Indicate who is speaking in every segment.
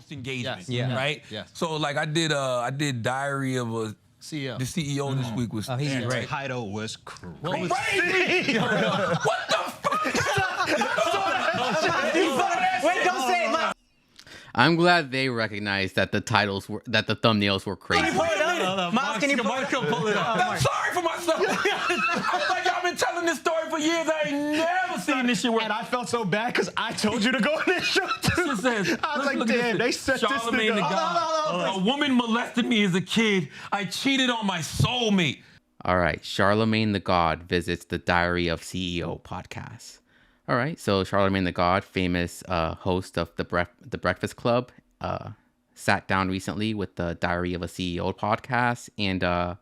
Speaker 1: most engagement,
Speaker 2: right?
Speaker 1: Yeah. So like I did Diary of a
Speaker 3: CEO.
Speaker 1: The CEO this week was
Speaker 2: he's great.
Speaker 3: The title was crazy.
Speaker 1: What the fuck?
Speaker 2: Wait, don't say it.
Speaker 4: I'm glad they recognized that the thumbnails were crazy.
Speaker 2: Miles, can you pull it up?
Speaker 1: I'm sorry for myself. I'm like, y'all been telling this story for years. I ain't never seen this shit work.
Speaker 3: And I felt so bad because I told you to go on this show too. I was like, damn, they set this
Speaker 1: Charlamagne the
Speaker 3: nigga
Speaker 1: God. A woman molested me as a kid. I cheated on my soulmate.
Speaker 4: All right, Charlamagne the God visits the Diary of CEO podcast. All right, so Charlamagne the God, famous host of the Breakfast Club, sat down recently with the Diary of a CEO podcast, and I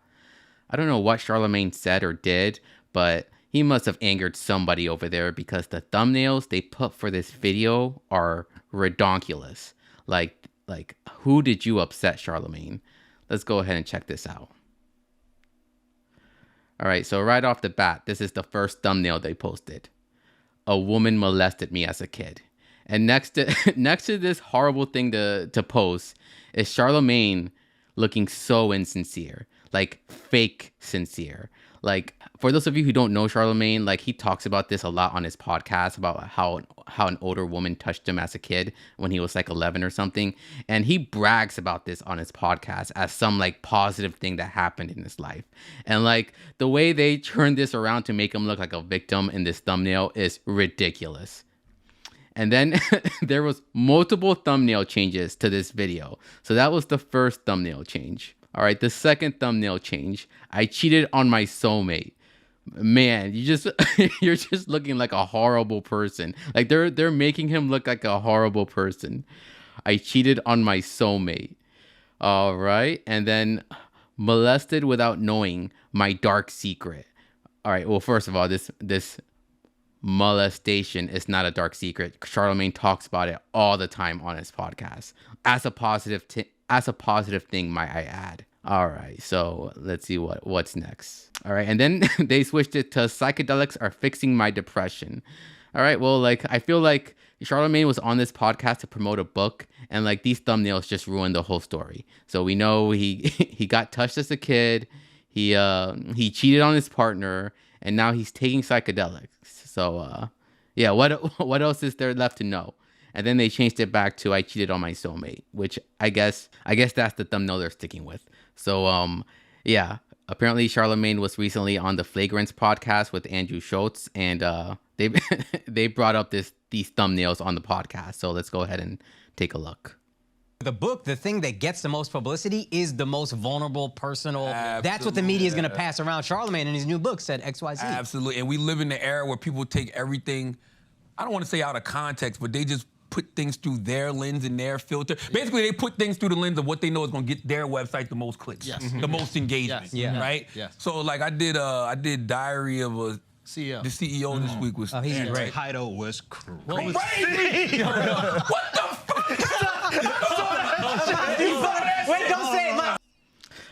Speaker 4: don't know what Charlamagne said or did, but he must have angered somebody over there because the thumbnails they put for this video are redonkulous. Like who did you upset, Charlamagne? Let's go ahead and check this out. All right, so right off the bat, this is the first thumbnail they posted. A woman molested me as a kid. And next to this horrible thing to post is Charlamagne looking so insincere, like fake sincere. Like, for those of you who don't know Charlamagne, like he talks about this a lot on his podcast about how an older woman touched him as a kid when he was like 11 or something. And he brags about this on his podcast as some like positive thing that happened in his life. And like the way they turned this around to make him look like a victim in this thumbnail is ridiculous. And then there was multiple thumbnail changes to this video. So that was the first thumbnail change. All right, the second thumbnail change. I cheated on my soulmate. Man, you're just looking like a horrible person. Like they're making him look like a horrible person. I cheated on my soulmate. All right, and then molested without knowing, my dark secret. All right, well, first of all, this molestation is not a dark secret. Charlamagne talks about it all the time on his podcast as a positive thing, might I add. All right, so let's see what's next. All right, and then they switched it to psychedelics are fixing my depression. All right, well, like I feel like Charlamagne was on this podcast to promote a book, and like these thumbnails just ruined the whole story. So we know he got touched as a kid, he cheated on his partner, and now he's taking psychedelics. So yeah, what else is there left to know? And then they changed it back to I cheated on my soulmate, which I guess that's the thumbnail they're sticking with. So yeah, apparently Charlamagne was recently on the Flagrance podcast with Andrew Schultz, and they brought up these thumbnails on the podcast. So let's go ahead and take a look.
Speaker 2: The book, the thing that gets the most publicity is the most vulnerable, personal.
Speaker 1: Absolutely.
Speaker 2: That's what the media is going to pass around. Charlamagne in his new book said XYZ.
Speaker 1: Absolutely, and we live in the era where people take everything, I don't want to say out of context, but they just put things through their lens and their filter. Basically, they put things through the lens of what they know is going to get their website the most clicks, the most engagement, right?
Speaker 3: Yes.
Speaker 1: So like I did Diary of a
Speaker 3: CEO.
Speaker 1: The CEO this week was
Speaker 2: he's great.
Speaker 3: The title was crazy.
Speaker 1: What the fuck?
Speaker 2: Wait, don't say it.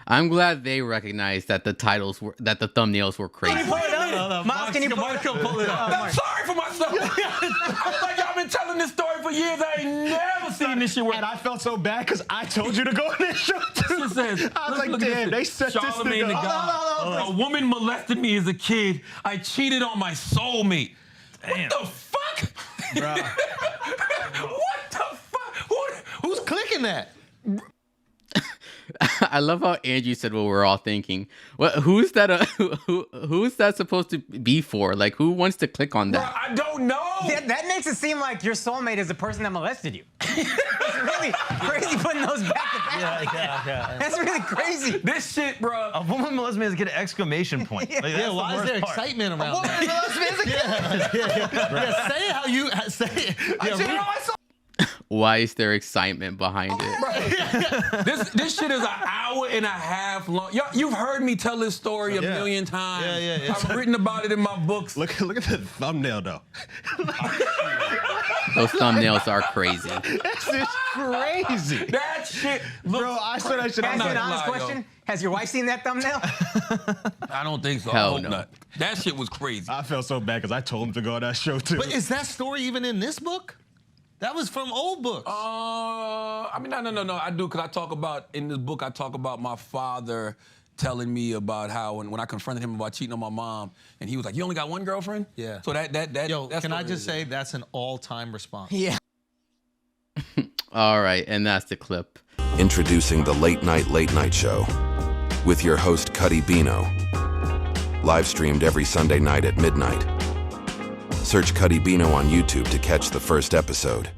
Speaker 4: I'm glad they recognized that the thumbnails were crazy.
Speaker 2: Miles, can you pull it up?
Speaker 1: I'm sorry for myself. I'm like, y'all been telling this story for years. I ain't never seen this shit work.
Speaker 3: And I felt so bad because I told you to go on this show too. I was like, damn, they set this
Speaker 1: Charlamagne the
Speaker 3: nigga
Speaker 1: God. A woman molested me as a kid. I cheated on my soulmate. Damn. What the fuck?
Speaker 3: Bro.
Speaker 1: What the fuck?
Speaker 3: Who's clicking that?
Speaker 4: I love how Andrew said what we're all thinking. Who's that? Who's that supposed to be for? Like, who wants to click on that?
Speaker 1: Bro, I don't know.
Speaker 2: That makes it seem like your soulmate is the person that molested you. It's really crazy putting those back to back.
Speaker 5: Yeah.
Speaker 2: That's really crazy.
Speaker 1: This shit, bro.
Speaker 5: A woman molested me as a kid, exclamation point. Like, that's
Speaker 3: Why
Speaker 5: the
Speaker 3: is there
Speaker 5: worst part.
Speaker 3: excitement around
Speaker 2: Woman
Speaker 3: that?
Speaker 2: molested me as a kid.
Speaker 3: Yeah, say it how you say it.
Speaker 4: Why is there excitement behind it?
Speaker 1: This shit is an hour and a half long. You've heard me tell this story a million times.
Speaker 3: Yeah.
Speaker 1: I've written about it in my books.
Speaker 3: Look at the thumbnail though.
Speaker 4: Those thumbnails are crazy.
Speaker 3: That's just crazy.
Speaker 1: That shit looks
Speaker 3: Bro, I said I should
Speaker 2: Can I
Speaker 1: I'm
Speaker 2: ask you
Speaker 1: not
Speaker 2: an honest
Speaker 1: gonna lie,
Speaker 2: question? Has your wife seen that thumbnail?
Speaker 1: I don't think so.
Speaker 4: Hell
Speaker 1: I hope
Speaker 4: no.
Speaker 1: not. That shit was crazy.
Speaker 3: I felt so bad because I told him to go on that show too.
Speaker 6: But is that story even in this book? That was from old books.
Speaker 1: I I mean, no. I do, because I talk about, in this book, I talk about my father telling me about how when I confronted him about cheating on my mom, and he was like, "You only got one girlfriend?"
Speaker 6: Yeah.
Speaker 1: So that.
Speaker 6: Yo,
Speaker 1: that's
Speaker 6: can I
Speaker 1: what it
Speaker 6: just
Speaker 1: is.
Speaker 6: say that's an all-time response?
Speaker 2: Yeah.
Speaker 4: All right, and that's the clip.
Speaker 7: Introducing the Late Night Show with your host, Cuddy Bino. Live streamed every Sunday night at midnight. Search Cuddy Bino on YouTube to catch the first episode.